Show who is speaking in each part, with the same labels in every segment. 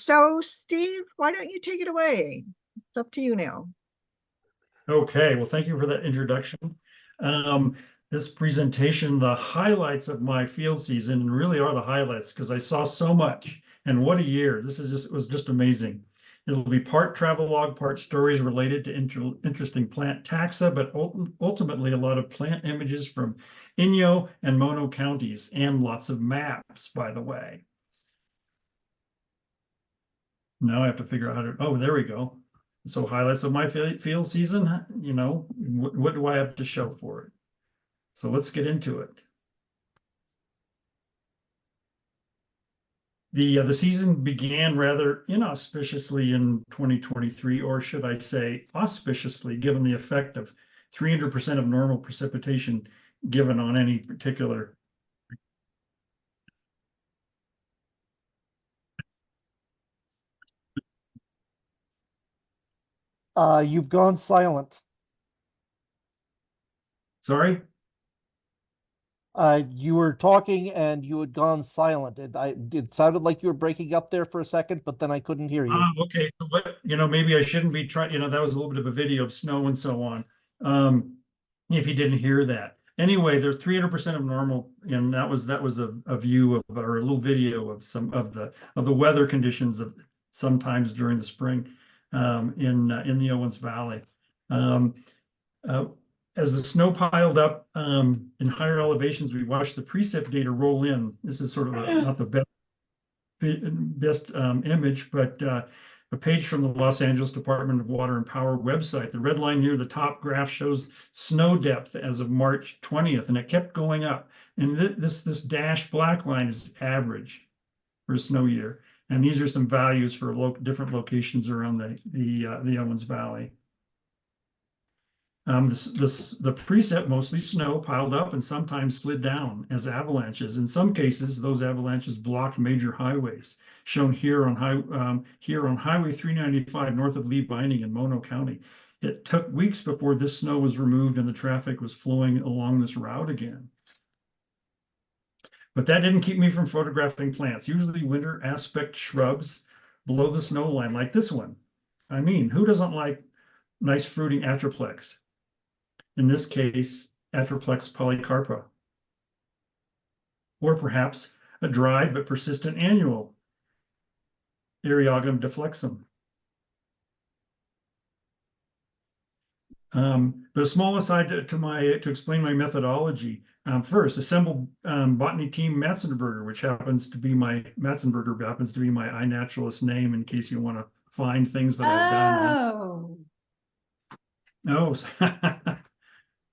Speaker 1: So Steve, why don't you take it away? It's up to you now.
Speaker 2: Okay, well, thank you for that introduction. Um, this presentation, the highlights of my field season, and really are the highlights because I saw so much, and what a year. It was just amazing. It'll be part travelogue, part stories related to interesting plant taxa, but ultimately a lot of plant images from Inyo and Mono counties, and lots of maps, by the way. Now I have to figure out how to, oh, there we go. So highlights of my field season, what do I have to show for it? So let's get into it. The season began rather inauspiciously in 2023, or should I say auspiciously, given the effect of 300% of normal precipitation given on any particular.
Speaker 3: You've gone silent.
Speaker 2: Sorry?
Speaker 3: You were talking and you had gone silent. It sounded like you were breaking up there for a second, but then I couldn't hear you.
Speaker 2: Okay. So maybe I shouldn't be trying, that was a little bit of a video of snow and so on. If you didn't hear that. Anyway, there's 300% of normal, and that was a view of, or a little video of some of the weather conditions of sometimes during the spring in the Owens Valley. As the snow piled up in higher elevations, we watched the precip data roll in. This is sort of not the best image, but a page from the Los Angeles Department of Water and Power website. The red line near the top graph shows snow depth as of March 20th, and it kept going up. And this dashed black line is average for a snow year. And these are some values for different locations around the Owens Valley. The precip, mostly snow, piled up and sometimes slid down as avalanches. In some cases, those avalanches blocked major highways, shown here on Highway 395 north of Lee Binding in Mono County. It took weeks before this snow was removed and the traffic was flowing along this route again. But that didn't keep me from photographing plants, usually winter aspect shrubs below the snow line, like this one. I mean, who doesn't like nice fruiting Atroplex? In this case, Atroplex polycarpa, or perhaps a dry but persistent annual, Eriogonum deflexum. But a small aside to explain my methodology. First, assemble botany team Matzenberger, which happens to be my iNaturalist name in case you want to find things that I've done. Oh,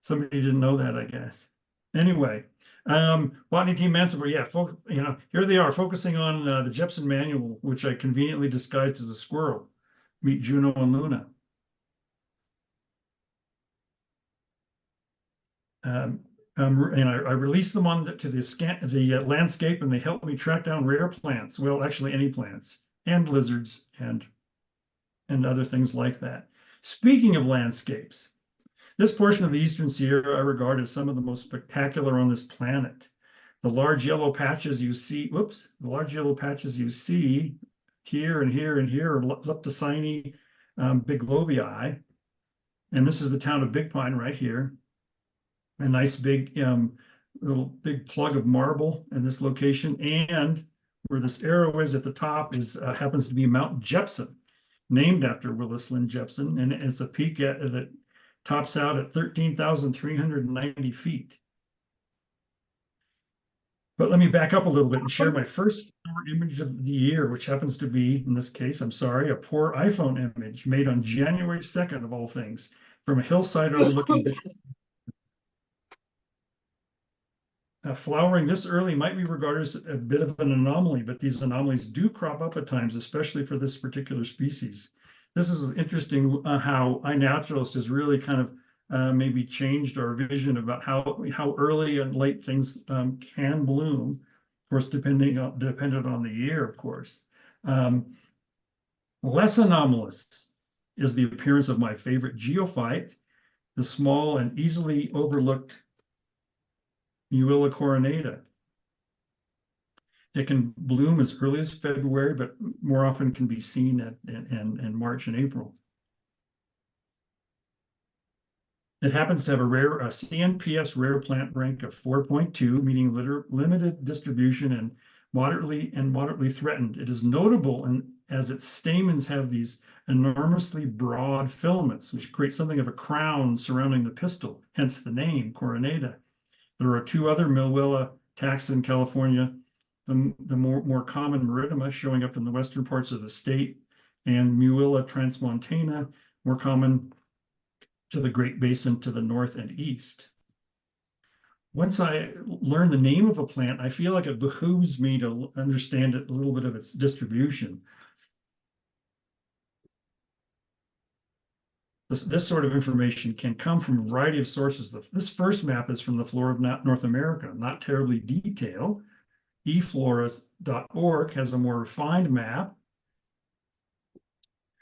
Speaker 2: somebody didn't know that, I guess. Anyway, botany team Matzenberger, yeah, here they are focusing on the Jepson manual, which I conveniently disguised as a squirrel. Meet Juno and Luna. And I released them to the landscape, and they helped me track down rare plants. Well, actually, any plants and lizards and other things like that. Speaking of landscapes, this portion of the Eastern Sierra I regard as some of the most spectacular on this planet. The large yellow patches you see, here and here and here are Leptocini biglovii. And this is the town of Big Pine right here. A nice big big plug of marble in this location, and where this arrow is at the top happens to be Mount Jepson, named after Willis Lynn Jepson, and it's a peak that tops out at 13,390 feet. But let me back up a little bit and share my first image of the year, which happens to be, in this case, I'm sorry, a poor iPhone image made on January 2nd of all things, from a hillside overlooking flowering this early might be regarded as a bit of an anomaly, but these anomalies do crop up at times, especially for this particular species. This is interesting how iNaturalist has really kind of maybe changed our vision about how early and late things can bloom, of course, dependent on the year, of course. Less anomalous is the appearance of my favorite geophyte, the small and easily overlooked Uilla coronata. It can bloom as early as February, but more often can be seen in March and April. It happens to have a CNPS rare plant rank of 4.2, meaning limited distribution and moderately threatened. It is notable as its stamens have these enormously broad filaments, which create something of a crown surrounding the pistil, hence the name Coronata. There are 2 other Millwilla taxa in California, the more common Meridema showing up in the western parts of the state, and Muilla transmontana, more common to the Great Basin to the north and east. Once I learn the name of a plant, I feel like it behooves me to understand a little bit of its distribution. This sort of information can come from a variety of sources. This first map is from the Flora of North America, not terribly detailed. efloras.org has a more refined map.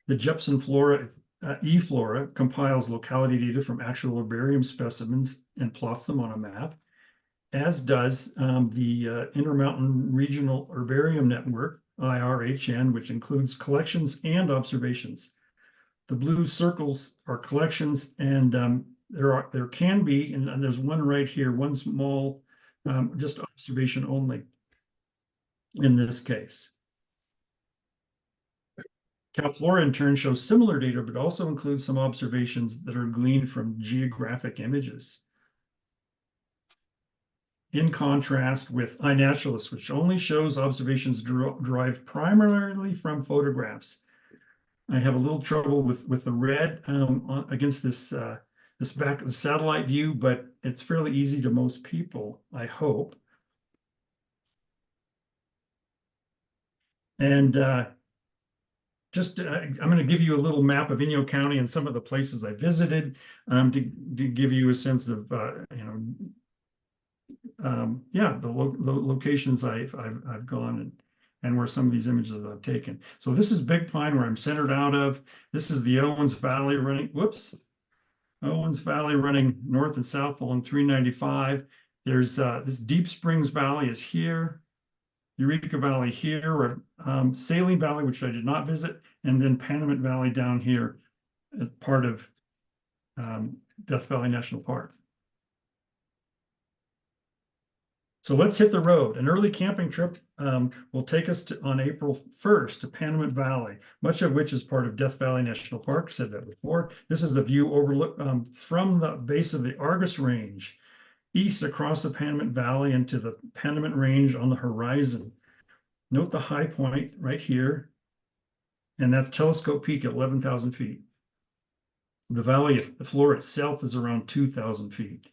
Speaker 2: The Jepson Flora eFlora compiles locality data from actual herbarium specimens and plots them on a map, as does the Intermountain Regional Herbarium Network, IRHN, which includes collections and observations. The blue circles are collections, and there can be, and there's one right here, one small, just observation only in this case. CalFlora in turn shows similar data, but also includes some observations that are gleaned from geographic images. In contrast with iNaturalist, which only shows observations derived primarily from photographs. I have a little trouble with the red against this back of the satellite view, but it's fairly easy to most people, I hope. And I'm going to give you a little map of Inyo County and some of the places I visited to give you a sense of the locations I've gone and where some of these images I've taken. So this is Big Pine, where I'm centered out of. This is the Owens Valley running. Owens Valley running north and south along 395. There's this Deep Springs Valley is here. Eureka Valley here, or Saline Valley, which I did not visit, and then Panamint Valley down here as part of Death Valley National Park. So let's hit the road. An early camping trip will take us on April 1st to Panamint Valley, much of which is part of Death Valley National Park. Said that before. This is a view overlook from the base of the Argus Range, east across the Panamint Valley into the Panamint Range on the horizon. Note the high point right here, and that's Telescope Peak at 11,000 feet. The valley, the floor itself is around 2,000 feet.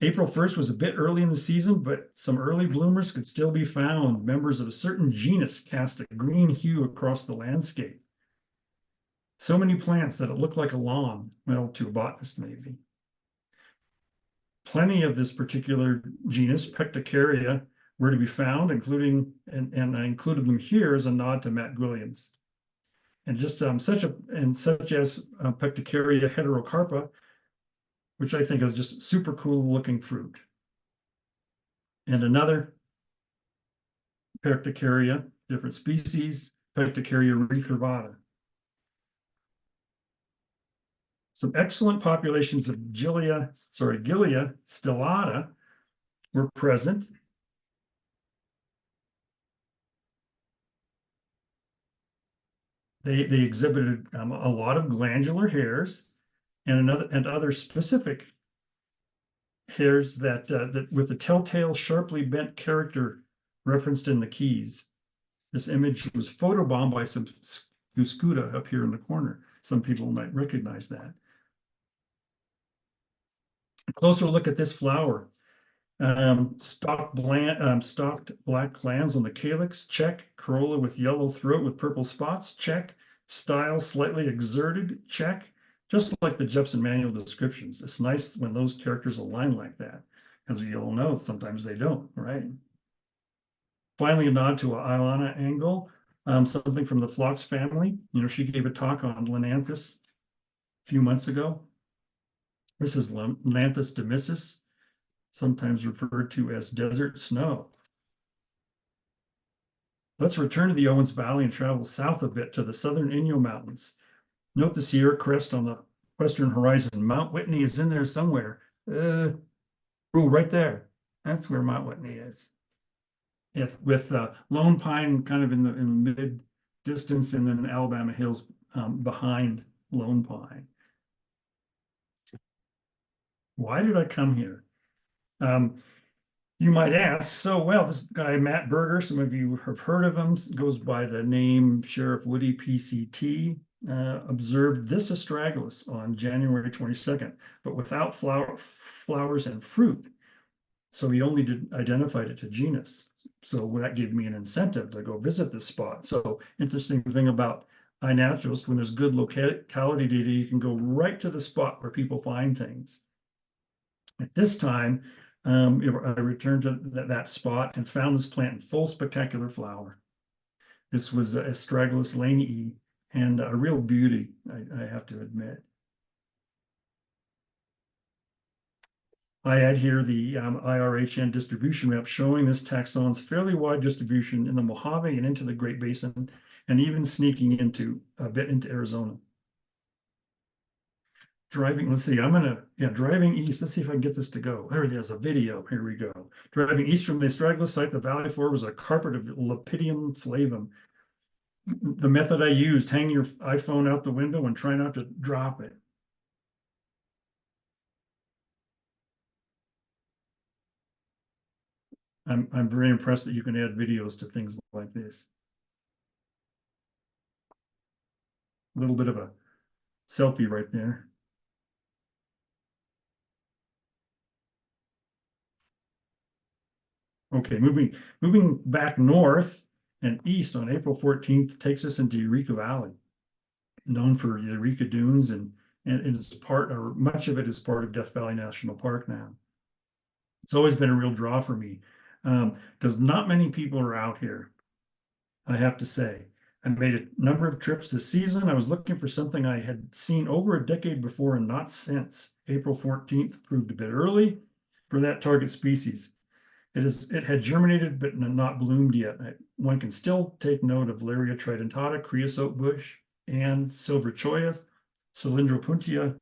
Speaker 2: April 1st was a bit early in the season, but some early bloomers could still be found. Members of a certain genus cast a green hue across the landscape. So many plants that it looked like a lawn, well, to a botanist maybe. Plenty of this particular genus, Pecticaria, were to be found, including, and I included them here as a nod to Matt Williams. And just such as Pecticaria heterocarpa, which I think is just super cool looking fruit. And another Pecticaria, different species, Pecticaria recurvata. Some excellent populations of Gilia stellata were present. They exhibited a lot of glandular hairs and other specific hairs that with the telltale sharply bent character referenced in the keys. This image was photobombed by some Fuscuta up here in the corner. Some people might recognize that. A closer look at this flower. Stalked black glands on the calyx, check. Corolla with yellow throat with purple spots, check. Style slightly exerted, check. Just like the Jepson manual descriptions. It's nice when those characters align like that. As you all know, sometimes they don't, right? Finally, a nod to Ilana Angle, something from the Phlox family. She gave a talk on Linanthus a few months ago. This is Linanthus demissus. sometimes referred to as desert snow. Let's return to the Owens Valley and travel south a bit to the southern Inyo Mountains. Note the Sierra crest on the western horizon. Mount Whitney is in there somewhere. Right there. That's where Mount Whitney is. With Lone Pine kind of in the mid distance, and then Alabama Hills behind Lone Pine. Why did I come here? You might ask, so well, this guy, Matt Berger, some of you have heard of him, goes by the name Sheriff Woody PCT, observed this astragalus on January 22nd, but without flowers and fruit. So he only identified it to genus. So that gave me an incentive to go visit this spot. So interesting thing about iNaturalist, when there's good locality data, you can go right to the spot where people find things. At this time, I returned to that spot and found this plant in full spectacular flower. This was Astragalus lanei, and a real beauty, I have to admit. I add here the IRHN distribution map showing this taxon's fairly wide distribution in the Mojave and into the Great Basin, and even sneaking into a bit into Arizona. Let's see, driving east. Let's see if I can get this to go. There it is, a video. Here we go. Driving east from the astragalus site, the valley floor was a carpet of Lepidium flavum. The method I used, hang your iPhone out the window and try not to drop it. I'm very impressed that you can add videos to things like this. A little bit of a selfie right there. Okay, moving back north and east on April 14th takes us into Eureka Valley, known for Eureka Dunes, and it's much of it is part of Death Valley National Park now. It's always been a real draw for me because not many people are out here, I have to say. I made a number of trips this season. I was looking for something I had seen over a decade before and not since. April 14th proved a bit early for that target species. It had germinated but not bloomed yet. One can still take note of Laria tridentata, creosote bush, and silver cholla, cylindropuntia,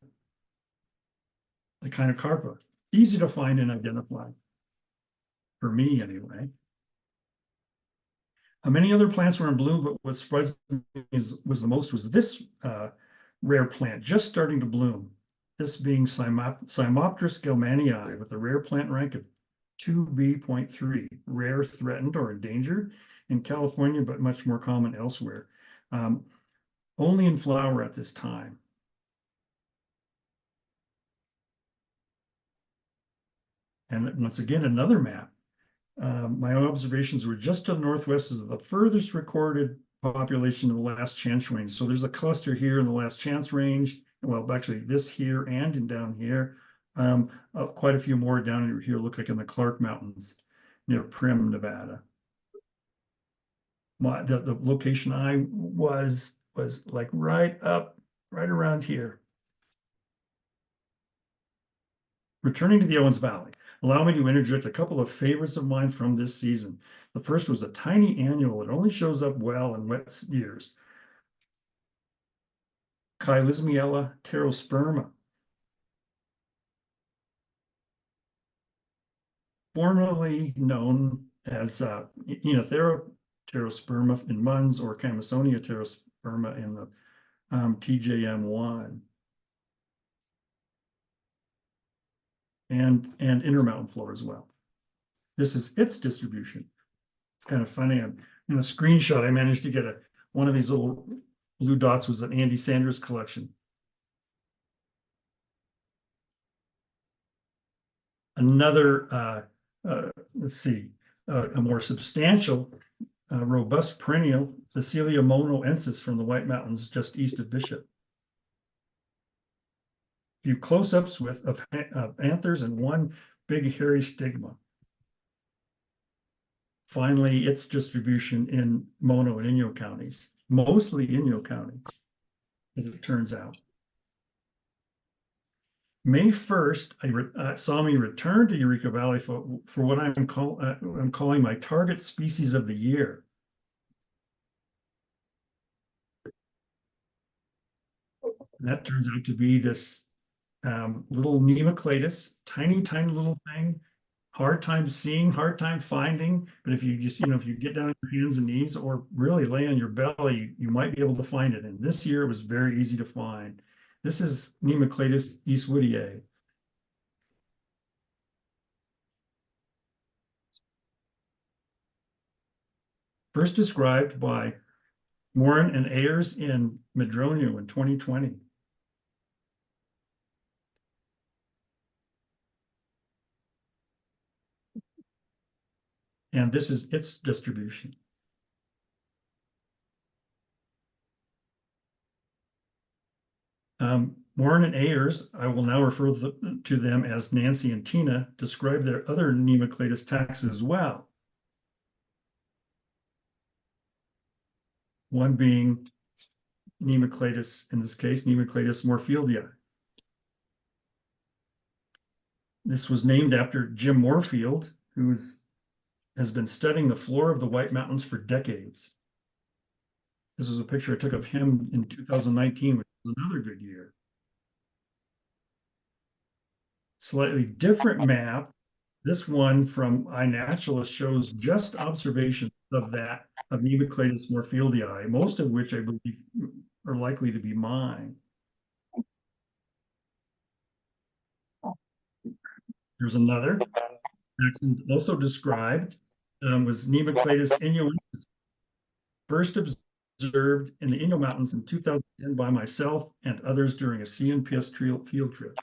Speaker 2: echinocarpa. Easy to find and identify, for me anyway. Many other plants were in bloom, but what surprised me was the most was this rare plant just starting to bloom. This being Cymopteris gelmanii with a rare plant rank of 2B.3, rare, threatened, or endangered in California, but much more common elsewhere. Only in flower at this time. And once again, another map. My observations were just to the northwest of the furthest recorded population of the last chance range. So there's a cluster here in the last chance range. Well, actually this here and down here. Quite a few more down here look like in the Clark Mountains near Primm, Nevada. The location I was like right around here. Returning to the Owens Valley, allow me to interject a couple of favorites of mine from this season. The first was a tiny annual. It only shows up well in wet years. Chilysmiella pterosperma. Formerly known as Enothera pterosperma in Munns or Camasonia pterosperma in the TJM1. And intermountain flora as well. This is its distribution. It's kind of funny. In a screenshot, I managed to get one of these little blue dots was an Andy Sanders collection. Another, let's see, a more substantial, robust perennial, Phacelia monoensis from the White Mountains just east of Bishop. A few close-ups of anthers and one big hairy stigma. Finally, its distribution in Mono and Inyo counties, mostly Inyo County, as it turns out. May 1st, saw me return to Eureka Valley for what I'm calling my target species of the year. And that turns out to be this little Nemoclatus, tiny, tiny little thing. Hard time seeing, hard time finding. But if you just, if you get down on your hands and knees or really lay on your belly, you might be able to find it. And this year it was very easy to find. This is Nemoclatus eastwoodii. First described by Morin and Ayers in Madrono in 2020. And this is its distribution. Morin and Ayers, I will now refer to them as Nancy and Tina, describe their other Nemoclatus taxa as well. One being Nemoclatus, in this case, Nemoclatus morfieldii. This was named after Jim Moorfield, who has been studying the flora of the White Mountains for decades. This was a picture I took of him in 2019, which was another good year. Slightly different map. This one from iNaturalist shows just observations of Nemoclatus morfieldii, most of which I believe are likely to be mine. There's another. Matson also described was Nemoclatus inyoensis, first observed in the Inyo Mountains in 2010 by myself and others during a CNPS field trip.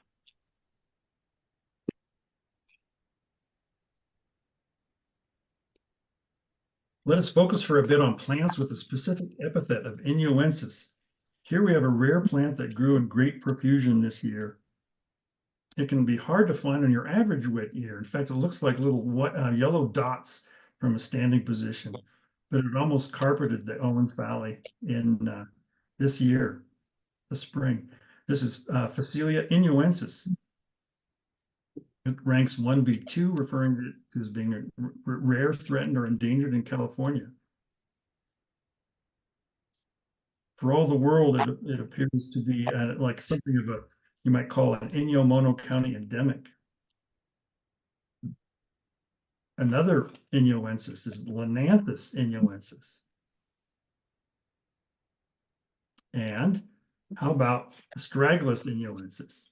Speaker 2: Let us focus for a bit on plants with a specific epithet of inyoensis. Here we have a rare plant that grew in great profusion this year. It can be hard to find on your average wet year. In fact, it looks like little yellow dots from a standing position, but it almost carpeted the Owens Valley in this year, the spring. This is Phacelia inyoensis. It ranks 1B2, referring to it as being a rare, threatened, or endangered in California. For all the world, it appears to be like something of you might call an Inyo and Mono County endemic. Another inyoensis is Linanthus inyoensis. And how about Astragalus inyoensis?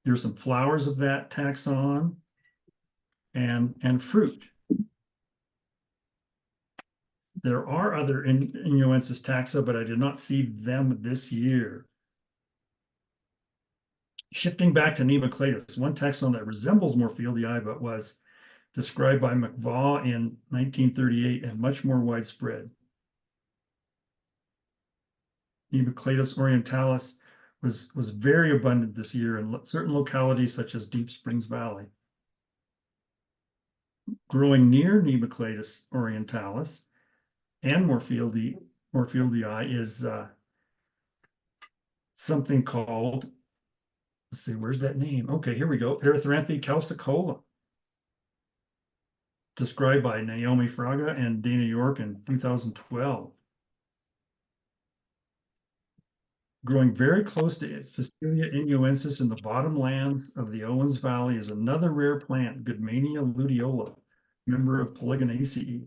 Speaker 2: Here's some flowers of that taxon and fruit. There are other inyoensis taxa, but I did not see them this year. Shifting back to Nemoclatus, one taxon that resembles morfieldii but was described by McVaugh in 1938 and much more widespread. Nemoclatus orientalis was very abundant this year in certain localities such as Deep Springs Valley. Growing near Nemoclatus orientalis and morfieldii is something called, let's see, where's that name? Okay, here we go. Erythranthe calcicola, described by Naomi Fraga and Dana York in 2012. Growing very close to Phacelia inyoensis in the bottomlands of the Owens Valley is another rare plant, Goodmania luteola, member of Polygonaceae.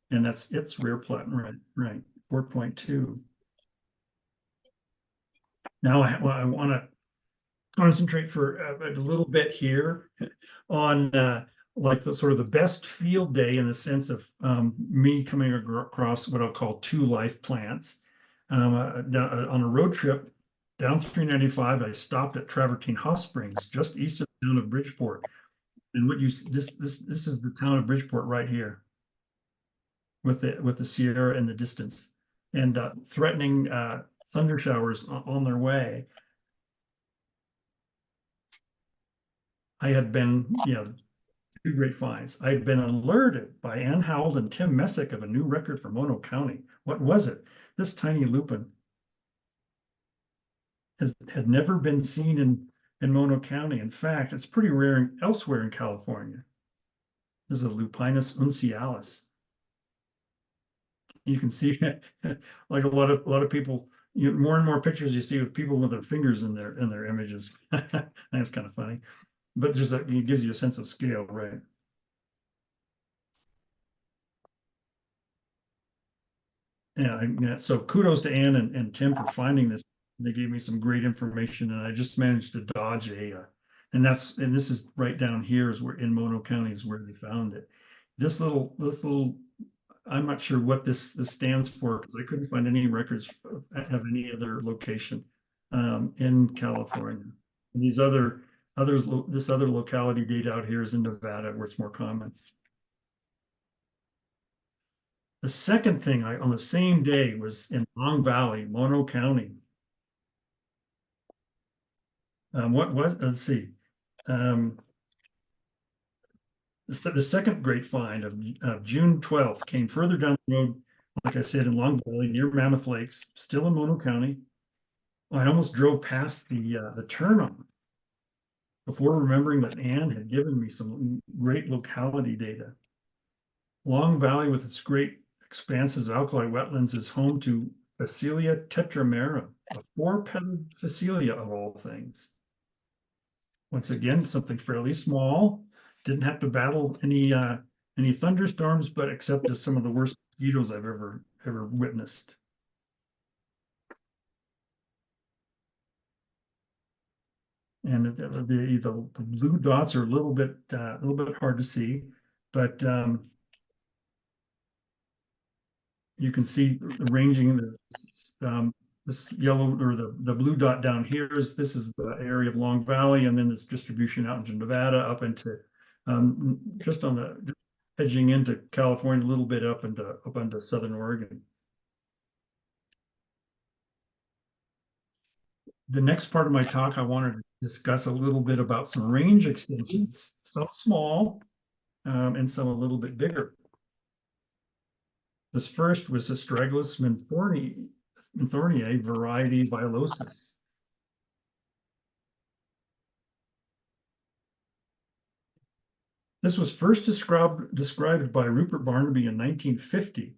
Speaker 2: And that's its rare plant, right, 4.2. Now I want to concentrate for a little bit here on like the sort of the best field day in the sense of me coming across what I'll call two life plants. On a road trip down 395, I stopped at Travertine Hot Springs, just east of the town of Bridgeport. And this is the town of Bridgeport right here, with the Sierra in the distance, and threatening thunder showers on their way. I had been, two great finds. I'd been alerted by Ann Howell and Tim Messick of a new record for Mono County. What was it? This tiny lupin had never been seen in Mono County. In fact, it's pretty rare elsewhere in California. This is a Lupinus uncialis. You can see like a lot of people, more and more pictures you see with people with their fingers in their images. That's kind of funny, but it gives you a sense of scale, right? Yeah, so kudos to Ann and Tim for finding this. They gave me some great information, and I just managed to dodge and this is right down here is where in Mono County is where they found it. This little, I'm not sure what this stands for because I couldn't find any records of any other location in California. And this other locality data out here is in Nevada where it's more common. The second thing on the same day was in Long Valley, Mono County. Let's see. The second great find of June 12th came further down the road, like I said, in Long Valley near Mammoth Lakes, still in Mono County. I almost drove past the turn-on before remembering that Ann had given me some great locality data. Long Valley, with its great expanses of alkali wetlands, is home to Phacelia tetramera, a four-petaled Phacelia of all things. Once again, something fairly small. Didn't have to battle any thunderstorms, but except as some of the worst mosquitoes I've ever witnessed. And the blue dots are a little bit hard to see, but you can see ranging this yellow or the blue dot down here this is the area of Long Valley, and then this distribution out into Nevada, up into just on the edging into California, a little bit up into Southern Oregon. The next part of my talk, I wanted to discuss a little bit about some range extensions, some small and some a little bit bigger. This first was Astragalus menthorniae variety violosus. This was first described by Rupert Barnaby in 1950,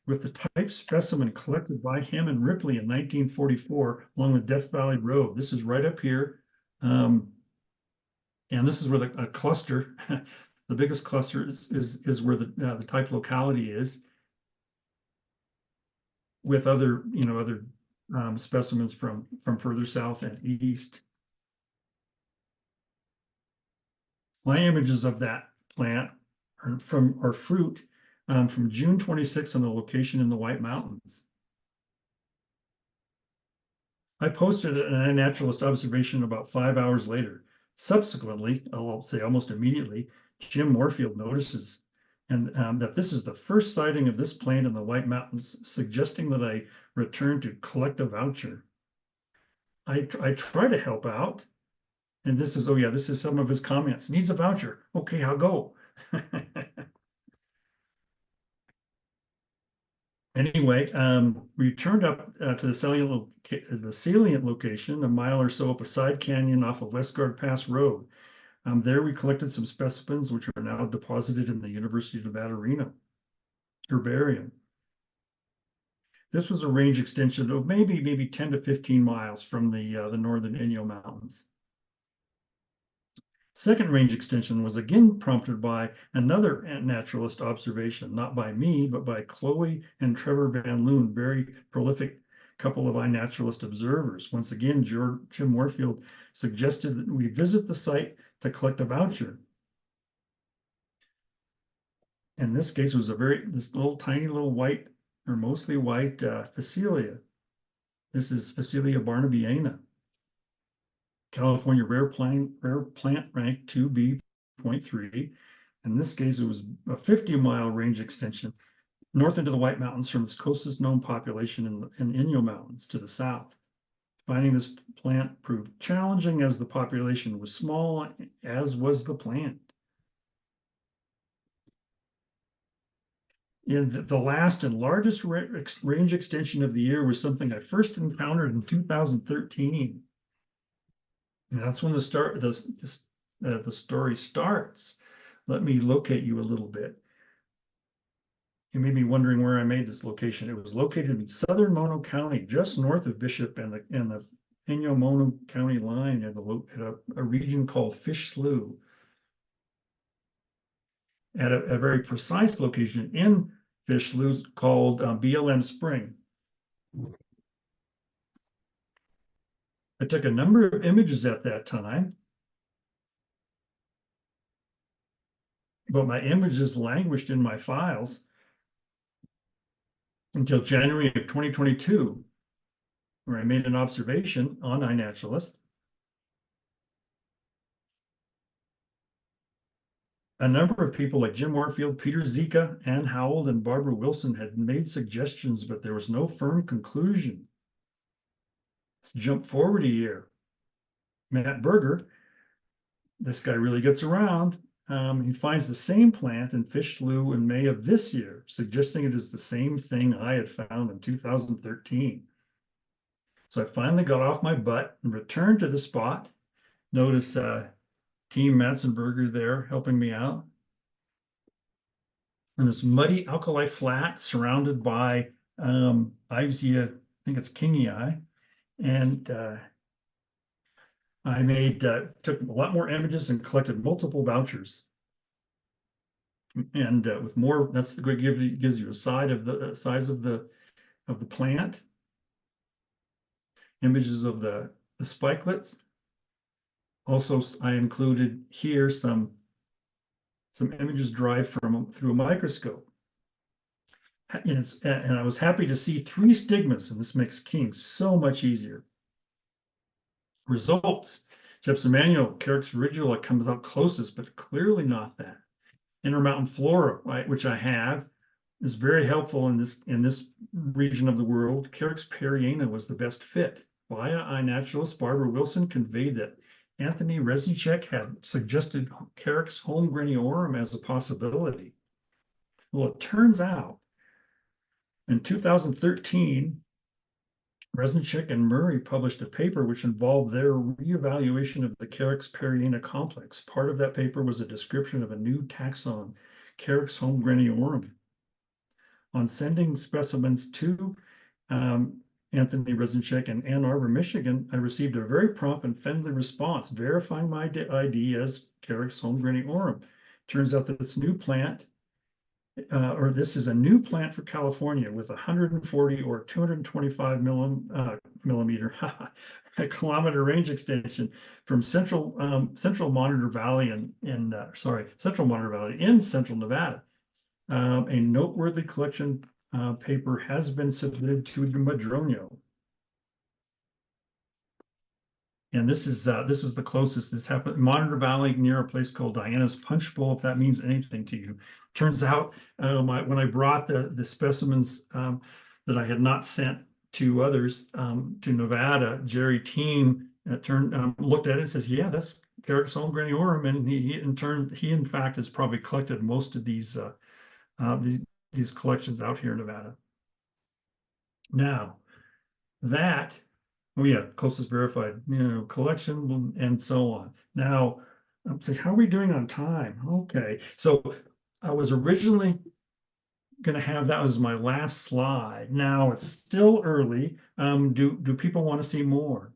Speaker 2: with the type specimen collected by him and Ripley in 1944 along the Death Valley Road. This is right up here. And this is where the cluster, the biggest cluster is where the type locality is, with other specimens from further south and east. My images of that plant are fruit from June 26th on the location in the White Mountains. I posted an iNaturalist observation about 5 hours later. Subsequently, I'll say almost immediately, Jim Moorfield notices and that this is the first sighting of this plant in the White Mountains, suggesting that I return to collect a voucher. I try to help out. And this is some of his comments. Needs a voucher. Okay, I'll go. Anyway, we turned up to the salient location, a mile or so up a side canyon off of Westgard Pass Road. There we collected some specimens which are now deposited in the University of Nevada, Reno Herbarium. This was a range extension of maybe 10 to 15 miles from the northern Inyo Mountains. Second range extension was again prompted by another naturalist observation, not by me, but by Chloe and Trevor Van Loon, very prolific couple of iNaturalist observers. Once again, Jim Moorfield suggested that we visit the site to collect a voucher. In this case, it was this little tiny little white, or mostly white Phacelia. This is Phacelia barnabiana. California rare plant rank 2B.3. In this case, it was a 50-mile range extension north into the White Mountains from its closest known population in Inyo Mountains to the south. Finding this plant proved challenging as the population was small, as was the plant. And the last and largest range extension of the year was something I first encountered in 2013. And that's when the story starts. Let me locate you a little bit. You may be wondering where I made this location. It was located in southern Mono County, just north of Bishop and the Inyo and Mono County line at a region called Fish Slough. At a very precise location in Fish Slough called BLM Spring. I took a number of images at that time, but my images languished in my files until January of 2022, where I made an observation on iNaturalist. A number of people like Jim Warfield, Peter Zika, Ann Howell, and Barbara Wilson had made suggestions, but there was no firm conclusion. Let's jump forward a year. Matt Berger, this guy really gets around. He finds the same plant in Fish Slough in May of this year, suggesting it is the same thing I had found in 2013. So I finally got off my butt and returned to the spot. Notice Team Matson Berger there helping me out. And this muddy alkali flat surrounded by Ivesea, I think it's Kingii. And I took a lot more images and collected multiple vouchers. And with more, that's the great gives you a size of the plant, images of the spikelets. Also, I included here some images derived through a microscope. And I was happy to see 3 stigmas, and this makes King so much easier. Results: Jepson manual, Carex rigula comes up closest, but clearly not that. Intermountain flora, right, which I have, is very helpful in this region of the world. Carex periana was the best fit. Via iNaturalist, Barbara Wilson conveyed that Anthony Resnicek had suggested Carex holmgreniorum as a possibility. Well, it turns out in 2013, Resnicek and Murray published a paper which involved their reevaluation of the Carex periana complex. Part of that paper was a description of a new taxon, Carex holmgreniorum. On sending specimens to Anthony Resnicek in Ann Arbor, Michigan, I received a very prompt and friendly response verifying my ID as Carex holmgreniorum. Turns out that this new plant, this is a new plant for California with 140 or 225 millimeter kilometer range extension from Central Monitor Valley Central Monitor Valley in Central Nevada. A noteworthy collection paper has been submitted to Madronio. And this is the closest this happened. Monitor Valley near a place called Diana's Punch Bowl, if that means anything to you. Turns out when I brought the specimens that I had not sent to others to Nevada, Jerry Team looked at it and says, yeah, that's Carex holmgreniorum. And he in fact has probably collected most of these collections out here in Nevada. Now that, closest verified, collection and so on. Now, I'm saying, how are we doing on time? Okay, so I was originally going to have that as my last slide. Now it's still early. Do people want to see more?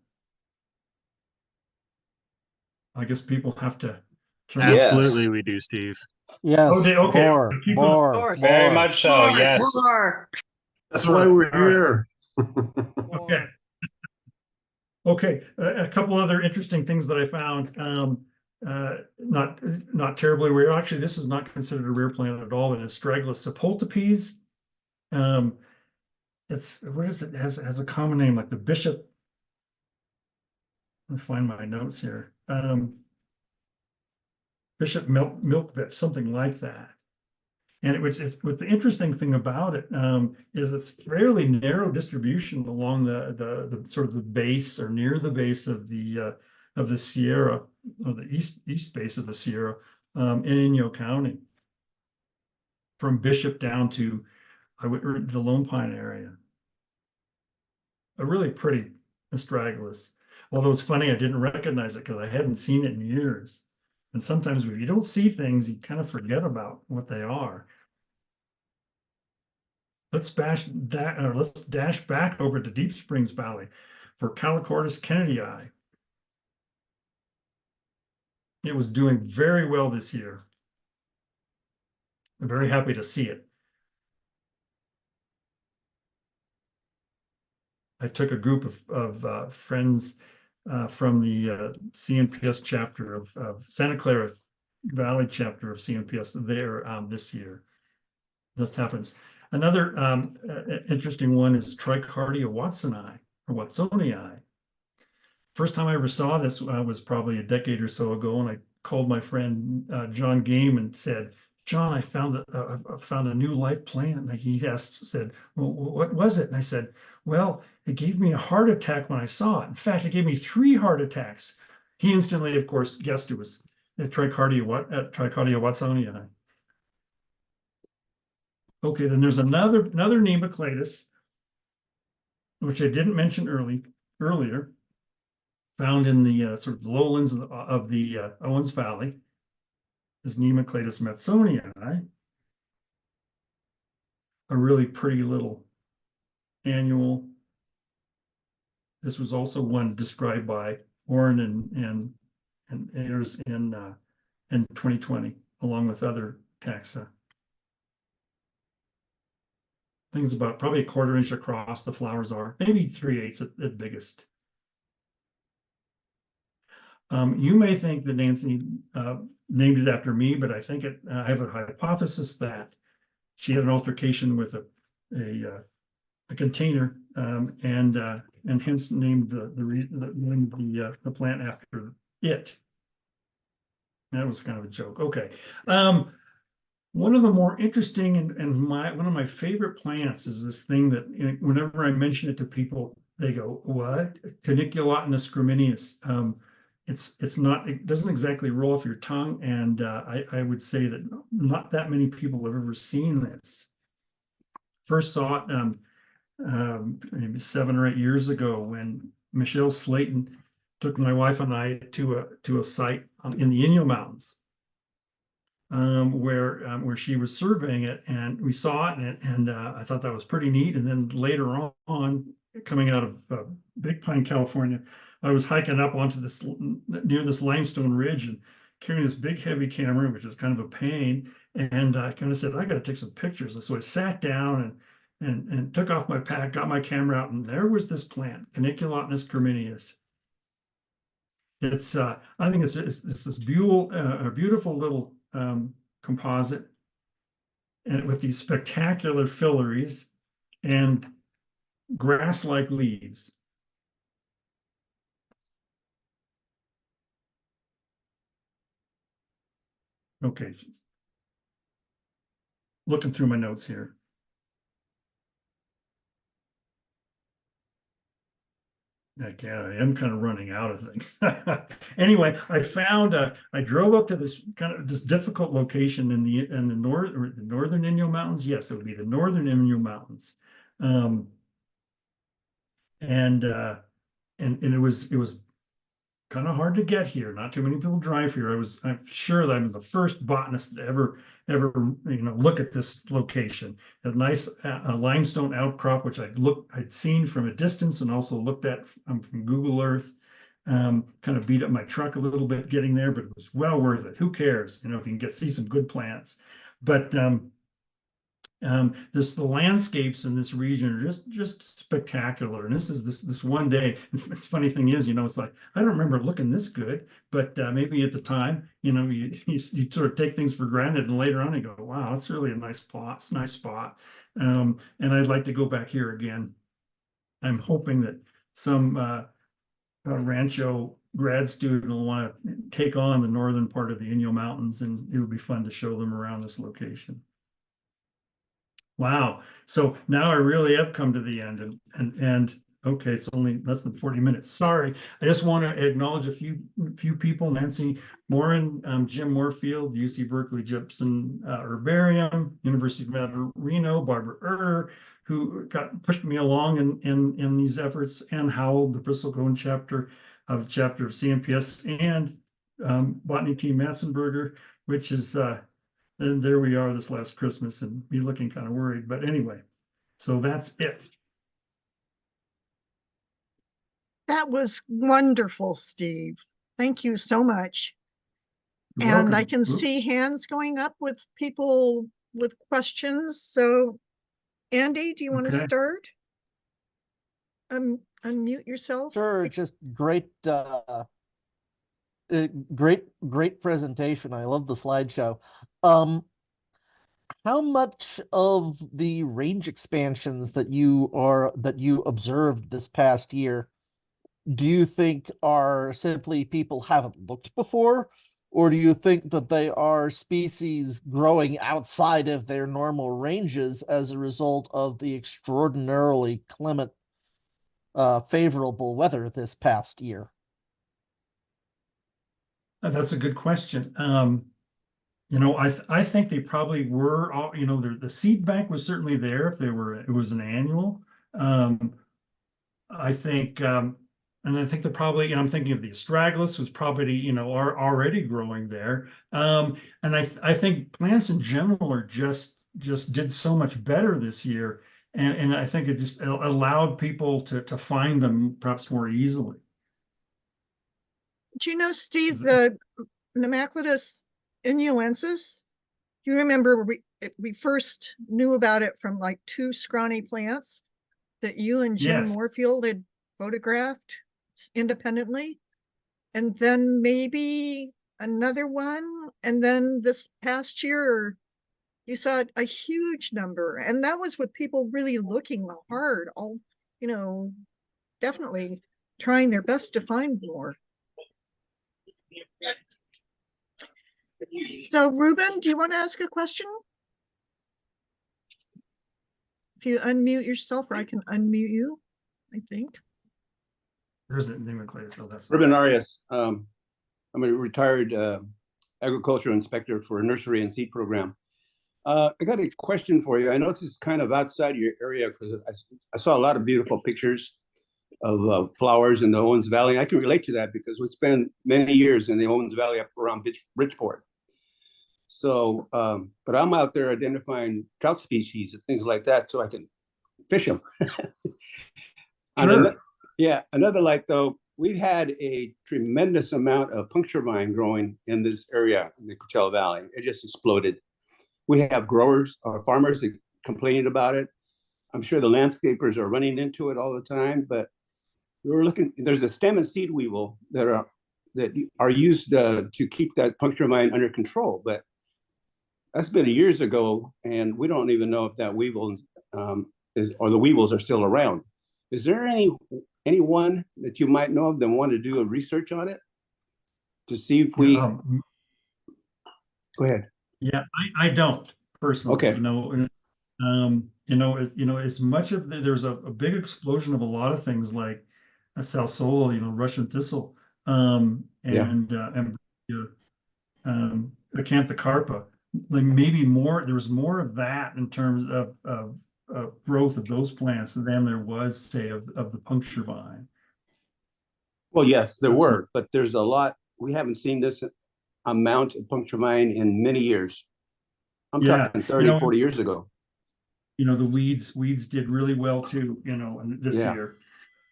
Speaker 2: I guess people have to turn.
Speaker 4: Absolutely, we do, Steve.
Speaker 3: Yes,
Speaker 2: Okay,
Speaker 3: more.
Speaker 5: Very much so, yes.
Speaker 4: That's why we're here.
Speaker 2: Okay. Okay, a couple other interesting things that I found. Not terribly rare. Actually, this is not considered a rare plant at all, but Astragalus sepultipes. It has a common name like the bishop. Let me find my notes here. Bishop milkvet, something like that. And the interesting thing about it is it's fairly narrow distribution along the sort of the base or near the base of the Sierra, or the east base of the Sierra in Inyo County. from Bishop down to the Lone Pine area. A really pretty astragalus. Although it's funny, I didn't recognize it because I hadn't seen it in years. And sometimes if you don't see things, you kind of forget about what they are. Let's dash back over to Deep Springs Valley for Calochortus kennedyi. It was doing very well this year. I'm very happy to see it. I took a group of friends from the CNPS chapter of Santa Clara Valley chapter of CNPS there this year. This happens. Another interesting one is Tricardia watsoni or watsonii. First time I ever saw this was probably a decade or so ago, and I called my friend John Game and said, "John, I found a new life plant." And he said, "Well, what was it?" And I said, "Well, it gave me a heart attack when I saw it. In fact, it gave me 3 heart attacks." He instantly, of course, guessed it was Tricardia watsonii. Okay, then there's another Nemocladus, which I didn't mention earlier, found in the sort of lowlands of the Owens Valley. Is Nemocladus matsonii, a really pretty little annual. This was also one described by Warren and Ayers in 2020, along with other taxa. Things about probably a 1/4 inch across the flowers are, maybe 3/8 at biggest. You may think that Nancy named it after me, but I think I have a hypothesis that she had an altercation with a container and hence named the plant after it. That was kind of a joke. Okay. One of the more interesting and one of my favorite plants is this thing that, you know, whenever I mention it to people, they go, "What?" Caniculatinus gramineus. It doesn't exactly roll off your tongue, and I would say that not that many people have ever seen this. First saw it maybe 7 or 8 years ago when Michelle Slayton took my wife and I to a site in the Inyo Mountains. Where she was surveying it, and we saw it, and I thought that was pretty neat. And then later on, coming out of Big Pine, California, I was hiking up onto near this limestone ridge and carrying this big heavy camera, which is kind of a pain. And I kind of said, "I got to take some pictures." And so I sat down and took off my pack, got my camera out, and there was this plant, Caniculatinus gramineus. It's I think it's this beautiful little composite, and with these spectacular filaries and grass-like leaves. Okay, looking through my notes here. Yeah, I am kind of running out of things. Anyway, I drove up to this difficult location in the northern Inyo Mountains. Yes, it would be the northern Inyo Mountains. And it was kind of hard to get here. Not too many people drive here. I'm sure that I'm the first botanist to ever look at this location. A nice limestone outcrop, which I'd seen from a distance and also looked at from Google Earth. Kind of beat up my truck a little bit getting there, but it was well worth it. Who cares? You know, if you can see some good plants. But the landscapes in this region are just spectacular. And this is this one day. It's funny thing is, you know, it's like I don't remember looking this good, but maybe at the time, you know, you sort of take things for granted, and later on you go, "Wow, it's really a nice spot." And I'd like to go back here again. I'm hoping that some Rancho grad student will want to take on the northern part of the Inyo Mountains, and it would be fun to show them around this location. Wow. So now I really have come to the end, and Okay, it's only less than 40 minutes. Sorry. I just want to acknowledge a few people. Nancy Morin, Jim Moorfield, UC Berkeley Jepson Herbarium, University of Nevada, Reno, Barbara who pushed me along in these efforts, and Howell, the Bristlecone chapter of CMPS, and Botany Team Matson, which is and there we are this last Christmas, and me looking kind of worried. But anyway, so that's it.
Speaker 1: That was wonderful, Steve. Thank you so much.
Speaker 2: You're
Speaker 1: And I
Speaker 2: welcome.
Speaker 1: can see hands going up with people with questions. So Andy, do you want to
Speaker 2: Okay.
Speaker 1: start? Unmute yourself.
Speaker 3: Sure, just great presentation. I love the slideshow. How much of the range expansions that you observed this past year do you think are simply people haven't looked before, or do you think that they are species growing outside of their normal ranges as a result of the extraordinarily favorable weather this past year?
Speaker 2: That's a good question. I think they probably were all, the seed bank was certainly there if it was an annual. I think, and I think I'm thinking of the astragalus was probably, are already growing there. And I think plants in general are just did so much better this year. And I think it just allowed people to find them perhaps more easily.
Speaker 1: Do you know, Steve, the Nemacletus inuensis? Do you remember we first knew about it from like 2 scrawny plants that you and Jim
Speaker 2: Yes.
Speaker 1: Moorfield had photographed independently? And then maybe another one. And then this past year, you saw a huge number. And that was with people really looking hard, definitely trying their best to find more. So Ruben, do you want to ask a question? If you unmute yourself, or I can unmute you, I think.
Speaker 2: There's the Nemacletus, so that's
Speaker 5: Ruben Arias. I'm a retired agricultural inspector for a nursery and seed program. I got a question for you. I know this is kind of outside your area because I saw a lot of beautiful pictures of flowers in the Owens Valley. I can relate to that because we spent many years in the Owens Valley up around Bridgeport. So, but I'm out there identifying trout species and things like that so I can fish them.
Speaker 2: Sure.
Speaker 5: Another light though, we've had a tremendous amount of puncture vine growing in this area in the Coachella Valley. It just exploded. We have growers or farmers that complaining about it. I'm sure the landscapers are running into it all the time, but we were looking, there's a stem and seed weevil that are used to keep that puncture vine under control, but that's been years ago, and we don't even know if that weevil or the weevils are still around. Is there anyone that you might know of that want to do a research on it to see if we? Go ahead.
Speaker 2: Yeah, I don't personally.
Speaker 5: Okay.
Speaker 2: As much of there's a big explosion of a lot of things like a salsola, Russian thistle, and acanthocarpa. Like maybe more, there was more of that in terms of growth of those plants than there was, say, of the puncture vine.
Speaker 5: Well, yes, there were, but there's a lot. We haven't seen this amount of puncture vine in many years. I'm talking 30, 40 years ago.
Speaker 2: The weeds did really well too, this year.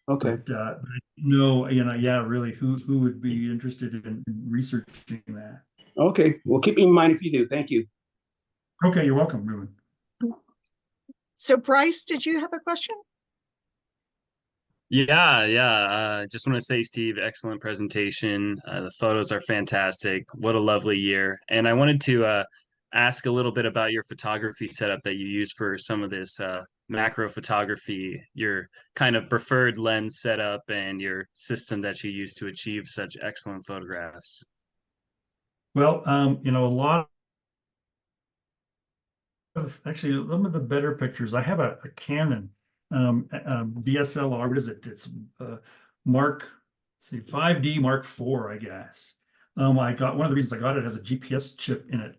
Speaker 5: Okay.
Speaker 2: But really, who would be interested in researching that?
Speaker 5: Okay, well, keep me in mind if you do. Thank you.
Speaker 2: Okay, you're welcome, Ruben.
Speaker 1: So Bryce, did you have a question?
Speaker 6: Yeah. Just want to say, Steve, excellent presentation. The photos are fantastic. What a lovely year. And I wanted to ask a little bit about your photography setup that you use for some of this macro photography, your kind of preferred lens setup and your system that you use to achieve such excellent photographs.
Speaker 2: Well, a lot of, actually, some of the better pictures, I have a Canon DSLR. What is it? It's Mark, see, 5D Mark IV, I guess. I got one of the reasons I got it has a GPS chip in it.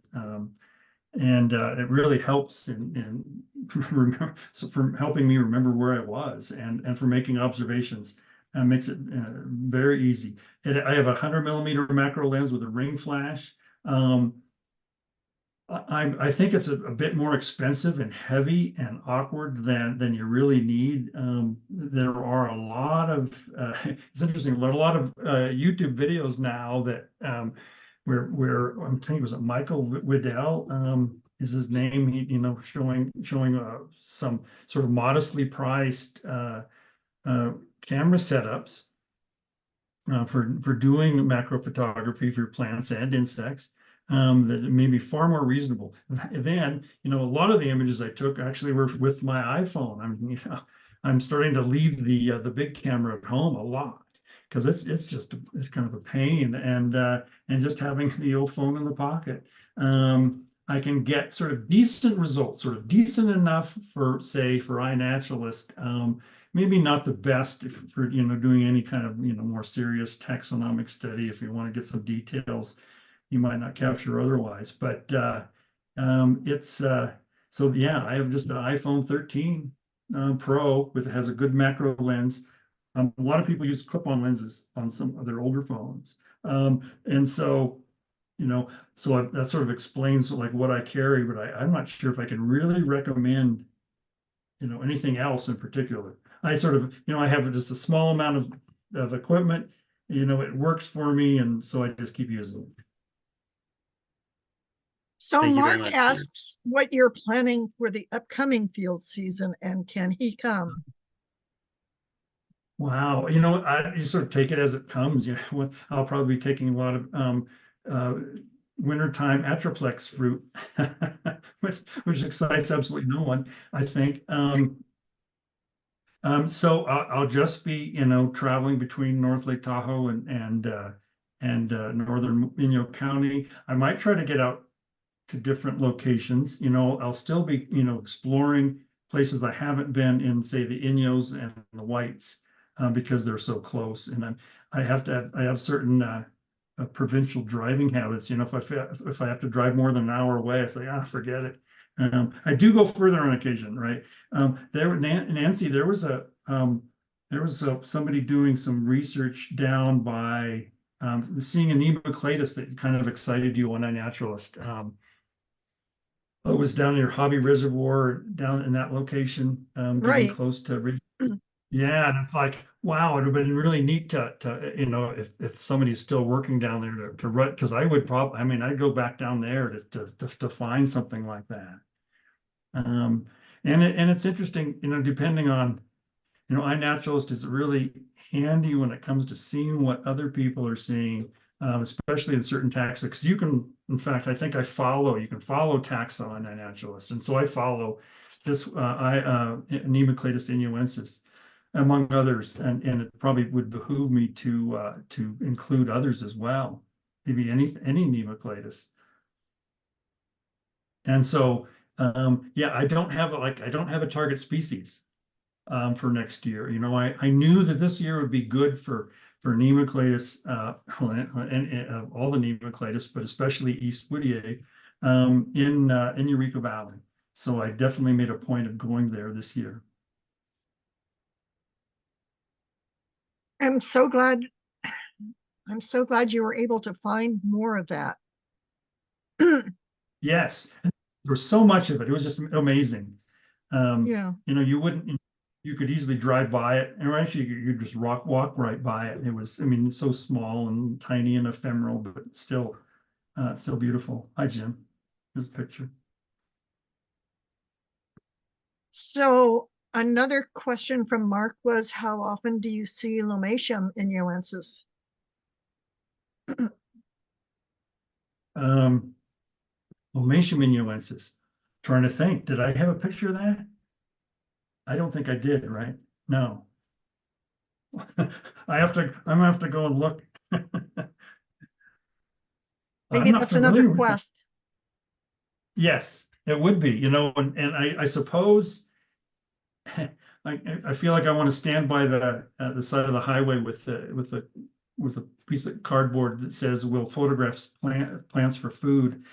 Speaker 2: And it really helps in remember, so for helping me remember where I was and for making observations. Makes it very easy. I have a 100mm macro lens with a ring flash. I think it's a bit more expensive and heavy and awkward than you really need. There are a lot of it's interesting. A lot of YouTube videos now that where I'm telling you, was it Michael Widdell? Is his name? He, showing some sort of modestly priced camera setups for doing macro photography for plants and insects. That may be far more reasonable. Then, a lot of the images I took actually were with my iPhone. I'm starting to leave the big camera at home a lot because it's kind of a pain, and just having the old phone in the pocket. I can get sort of decent results, sort of decent enough for, say, for iNaturalist. Maybe not the best for doing any kind of more serious taxonomic study. If you want to get some details you might not capture otherwise, but it's so yeah. I have just an iPhone 13 Pro has a good macro lens. A lot of people use clip-on lenses on some of their older phones, and so that sort of explains like what I carry. But I'm not sure if I can really recommend anything else in particular. I sort of I have just a small amount of equipment. It works for me, and so I just keep using it.
Speaker 1: So
Speaker 6: Thank you very
Speaker 1: Mark
Speaker 6: much, Steve.
Speaker 1: asks what you're planning for the upcoming field season, and can he come?
Speaker 2: Wow, you sort of take it as it comes. I'll probably be taking a lot of wintertime Atroplex fruit, which excites absolutely no one, I think. So I'll just be, traveling between North Lake Tahoe and northern Inyo County. I might try to get out to different locations. I'll still be, exploring places I haven't been in, say, the Inyos and the Whites, because they're so close. And I have certain provincial driving habits. If I have to drive more than an hour away, I say, forget it. I do go further on occasion, right? Nancy, there was somebody doing some research down by seeing a Nemocladus that kind of excited you on iNaturalist. It was down near Hobby Reservoir, down in that location, getting
Speaker 1: Right.
Speaker 2: close to. Yeah, and it's like, wow, it would have been really neat to if somebody's still working down there to run, because I would probably, I'd go back down there to find something like that. And it's interesting, depending on, iNaturalist is really handy when it comes to seeing what other people are seeing, especially in certain taxa. Because you can, in fact, I think you can follow taxa on iNaturalist, and so I follow this Nemocladus inuensis, among others, and it probably would behoove me to include others as well, maybe any Nemocladus. And so yeah, I don't have a target species for next year. I knew that this year would be good for Nemocladus, and all the Nemocladus, but especially East Whittier in Eureka Valley. So I definitely made a point of going there this year.
Speaker 1: I'm so glad you were able to find more of that.
Speaker 2: Yes, there was so much of it. It was just amazing.
Speaker 1: Yeah.
Speaker 2: You could easily drive by it, or actually you could just walk right by it. It was, it's so small and tiny and ephemeral, but still beautiful. Hi, Jim. Here's a picture.
Speaker 1: So another question from Mark was, how often do you see Lomatium inuensis?
Speaker 2: Lomatium inuensis. Trying to think, did I have a picture of that? I don't think I did, right? No. I'm gonna have to go and look.
Speaker 1: Maybe that's another quest.
Speaker 2: Yes, it would be, and I suppose I feel like I want to stand by the side of the highway with a piece of cardboard that says "We'll photograph plants for food."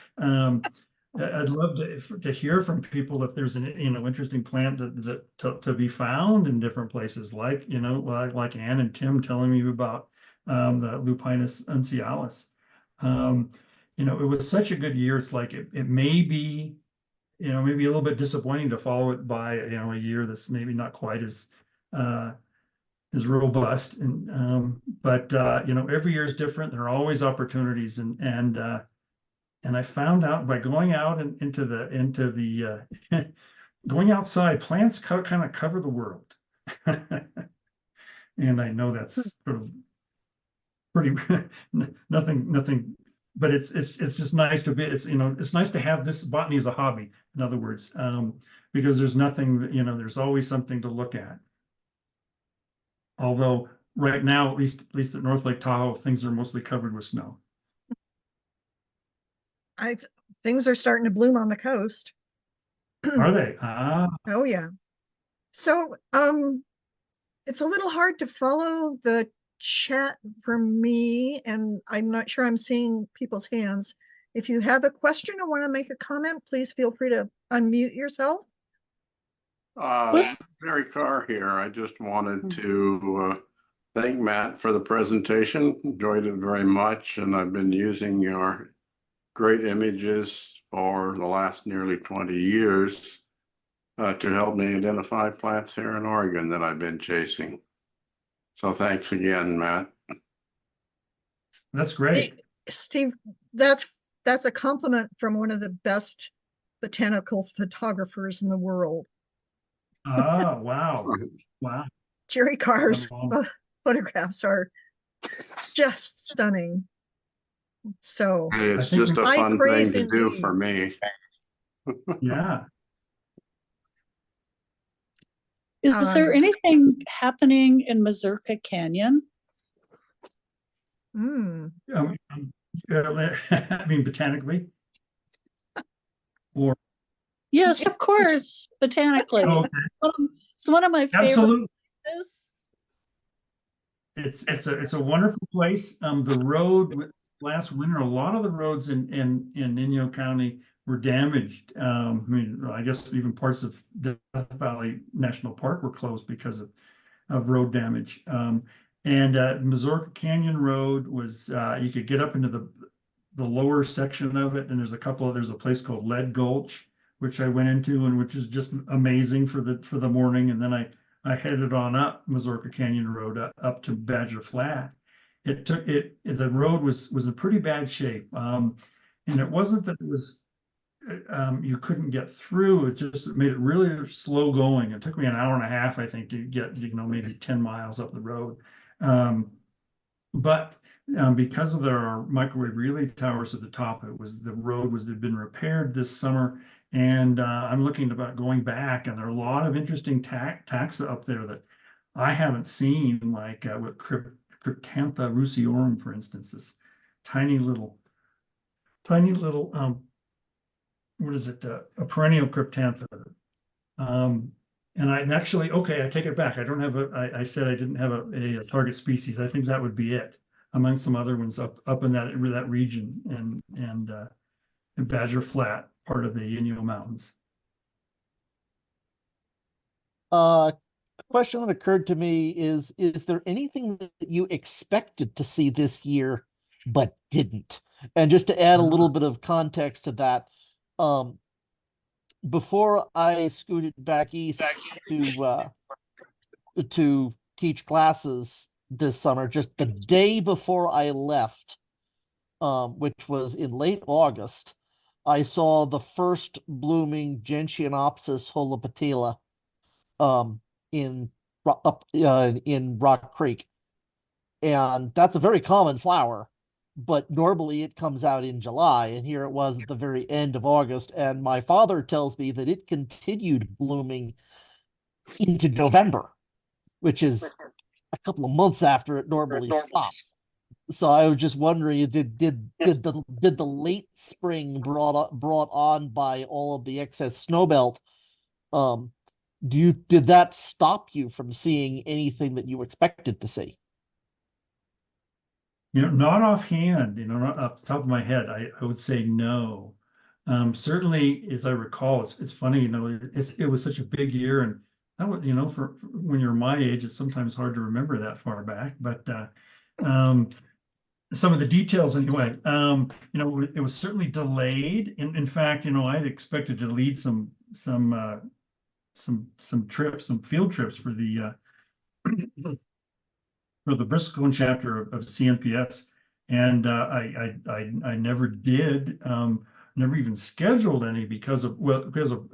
Speaker 2: I'd love to hear from people if there's an interesting plant to be found in different places, like like Ann and Tim telling me about the Lupinus uncialis. It was such a good year. It's like it may be maybe a little bit disappointing to follow it by a year that's maybe not quite as robust, and but every year is different. There are always opportunities, and I found out by going out and into the going outside, plants kind of cover the world. And I know that's sort of pretty nothing, but it's just nice to be, it's nice to have this botany as a hobby, in other words, because there's nothing, there's always something to look at. Although right now, at least at North Lake Tahoe, things are mostly covered with snow.
Speaker 1: Things are starting to bloom on the coast.
Speaker 2: Are they? Ah,
Speaker 1: Oh yeah. So it's a little hard to follow the chat for me, and I'm not sure I'm seeing people's hands. If you have a question or want to make a comment, please feel free to unmute yourself.
Speaker 7: Barry Carr here. I just wanted to thank Matt for the presentation. Enjoyed it very much, and I've been using your great images for the last nearly 20 years to help me identify plants here in Oregon that I've been chasing. So thanks again, Matt.
Speaker 2: that's great.
Speaker 1: Steve, that's a compliment from one of the best botanical photographers in the world.
Speaker 2: Ah, wow. Wow.
Speaker 1: Jerry Carr's photographs are just stunning. So
Speaker 7: Hey, it's
Speaker 2: think
Speaker 7: just a
Speaker 1: high
Speaker 7: fun thing
Speaker 1: praise
Speaker 7: to do
Speaker 1: indeed.
Speaker 7: for me.
Speaker 2: Yeah.
Speaker 8: Is there anything happening in Mazurka Canyon?
Speaker 2: I mean, botanically, or
Speaker 8: Yes, of course, botanically.
Speaker 2: okay.
Speaker 8: It's one of my favorite
Speaker 2: Absolutely.
Speaker 8: places.
Speaker 2: It's a wonderful place. The road last winter, a lot of the roads in Inyo County were damaged. I mean, I guess even parts of Death Valley National Park were closed because of road damage. And Mazurka Canyon Road was you could get up into the lower section of it, and there's a place called Lead Gulch, which I went into, and which is just amazing for the morning. And then I headed on up Mazurka Canyon Road up to Badger Flat. The road was in pretty bad shape, and it wasn't that it was you couldn't get through. It made it really slow going. It took me an hour and a half, I think, to get maybe 10 miles up the road. But because of their microwave relay towers at the top, the road had been repaired this summer, and I'm looking about going back, and there are a lot of interesting taxa up there that I haven't seen, like with Cryptantha ruciorum, for instance, this tiny little what is it? A perennial Cryptantha. And I actually, okay, I take it back. I don't have I said I didn't have a target species. I think that would be it, among some other ones up in that region and Badger Flat, part of the Inyo Mountains.
Speaker 3: A question that occurred to me is there anything that you expected to see this year but didn't? And just to add a little bit of context to that, before I scooted back east to teach classes this summer, just the day before I left, which was in late August, I saw the first blooming Gentianopsis holopatela in Rock Creek. And that's a very common flower, but normally it comes out in July, and here it was at the very end of August. And my father tells me that it continued blooming into November, which is a couple of months after it normally stops. So I was just wondering, did the late spring brought on by all of the excess snowmelt, did that stop you from seeing anything that you expected to see?
Speaker 2: Not offhand, not off the top of my head, I would say no. Certainly, as I recall, it's funny, it was such a big year, and that was, for when you're my age, it's sometimes hard to remember that far back. But some of the details, anyway, it was certainly delayed. In fact, I'd expected to lead some trips, some field trips for the Bristlecone chapter of CNPS, and I never did, never even scheduled any because of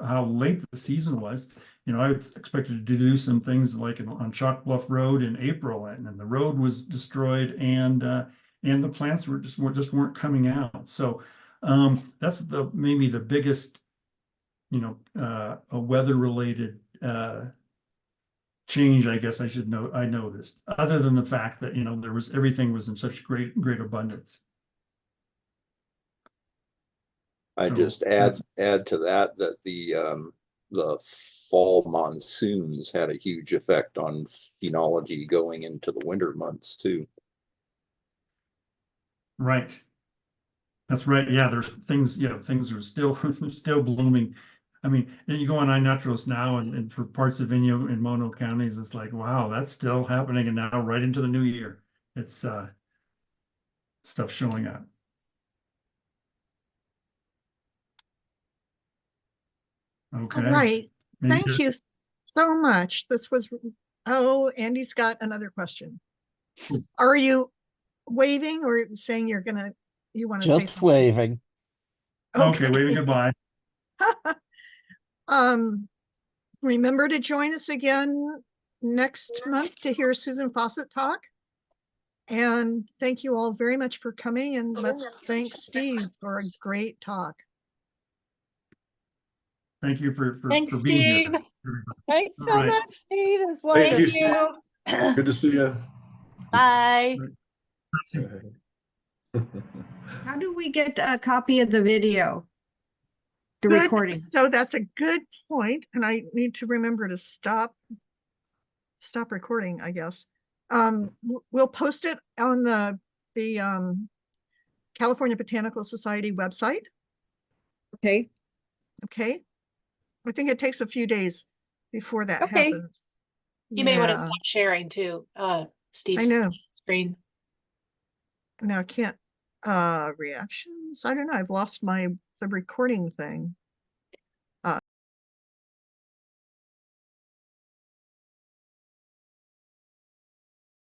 Speaker 2: how late the season was. I was expected to do some things like on Chalk Bluff Road in April, and then the road was destroyed, and the plants weren't coming out. So that's maybe the biggest, a weather related change, I guess I should note, I noticed, other than the fact that, everything was in such great abundance.
Speaker 9: I
Speaker 2: So
Speaker 9: just add to that the fall monsoons had a huge effect on phenology going into the winter months too.
Speaker 2: Right. That's right. Yeah, there's things, things are still still blooming. I mean, and you go on iNaturalist now, and for parts of Inyo and Mono counties, it's like, wow, that's still happening, and now right into the new year, it's stuff showing up. Okay.
Speaker 1: All right.
Speaker 2: Maybe
Speaker 1: Thank you so much. This was, Andy's got another question. Are you waving or saying you want to say
Speaker 3: Just
Speaker 1: something?
Speaker 3: waving.
Speaker 2: Okay, waving goodbye.
Speaker 1: Remember to join us again next month to hear Susan Fawcett talk. And thank you all very much for coming, and let's thank Steve for a great talk.
Speaker 2: Thank you for
Speaker 8: Thanks,
Speaker 2: being here.
Speaker 8: Steve.
Speaker 10: Thanks so
Speaker 2: All right.
Speaker 10: much, Steve. It's
Speaker 4: Thank you,
Speaker 10: wonderful.
Speaker 4: Steve. Good to see you.
Speaker 10: Bye.
Speaker 11: How do we get a copy of the video? The
Speaker 1: Good.
Speaker 11: recording.
Speaker 1: So that's a good point, and I need to remember to stop recording, I guess. We'll post it on the California Botanical Society website.
Speaker 11: Okay.
Speaker 1: Okay. I think it takes a few days before that
Speaker 11: Okay.
Speaker 1: happens.
Speaker 10: You may want to stop sharing too, Steve's screen.
Speaker 1: No, I can't. Reactions. I don't know. I've lost the recording thing.